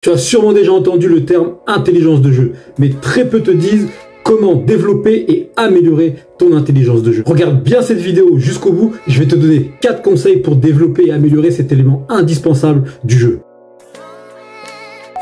Tu as sûrement déjà entendu le terme intelligence de jeu, mais très peu te disent comment développer et améliorer ton intelligence de jeu. Regarde bien cette vidéo jusqu'au bout, je vais te donner 4 conseils pour développer et améliorer cet élément indispensable du jeu.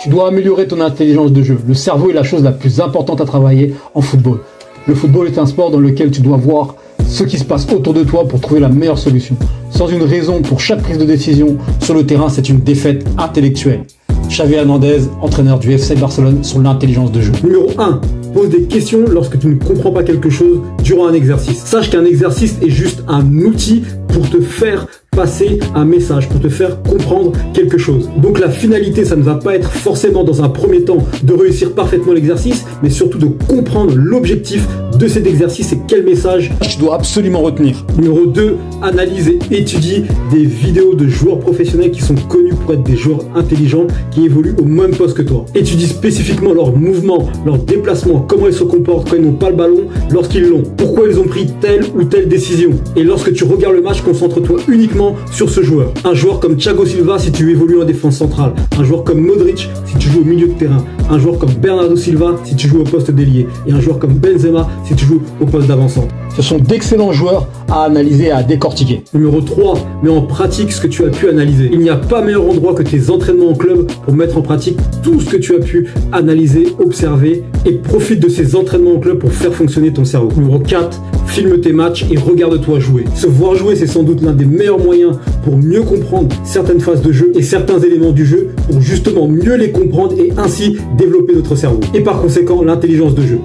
Tu dois améliorer ton intelligence de jeu. Le cerveau est la chose la plus importante à travailler en football. Le football est un sport dans lequel tu dois voir ce qui se passe autour de toi pour trouver la meilleure solution. Sans une raison pour chaque prise de décision sur le terrain, c'est une défaite intellectuelle. Xavi Hernandez, entraîneur du FC Barcelone, sur l'intelligence de jeu. Numéro 1. Pose des questions lorsque tu ne comprends pas quelque chose durant un exercice. Sache qu'un exercice est juste un outil pour te faire passer un message, pour te faire comprendre quelque chose. Donc la finalité, ça ne va pas être forcément dans un premier temps de réussir parfaitement l'exercice, mais surtout de comprendre l'objectif de cet exercice et quel message tu dois absolument retenir. Numéro 2, analyse et étudie des vidéos de joueurs professionnels qui sont connus pour être des joueurs intelligents qui évoluent au même poste que toi. Étudie spécifiquement leurs mouvements, leurs déplacements, comment ils se comportent quand ils n'ont pas le ballon, lorsqu'ils l'ont, pourquoi ils ont pris telle ou telle décision. Et lorsque tu regardes le match, concentre-toi uniquement sur ce joueur. Un joueur comme Thiago Silva si tu évolues en défense centrale, un joueur comme Modric si tu joues au milieu de terrain, un joueur comme Bernardo Silva si tu joues au poste d'ailier et un joueur comme Benzema si tu joues au poste d'avancement. Ce sont d'excellents joueurs à analyser et à décortiquer. Numéro 3, mets en pratique ce que tu as pu analyser. Il n'y a pas meilleur endroit que tes entraînements en club pour mettre en pratique tout ce que tu as pu analyser, observer et profite de ces entraînements en club pour faire fonctionner ton cerveau. Numéro 4, filme tes matchs et regarde-toi jouer. Se voir jouer, c'est sans doute l'un des meilleurs moyens pour mieux comprendre certaines phases de jeu et certains éléments du jeu pour justement mieux les comprendre et ainsi développer notre cerveau. Et par conséquent, l'intelligence de jeu.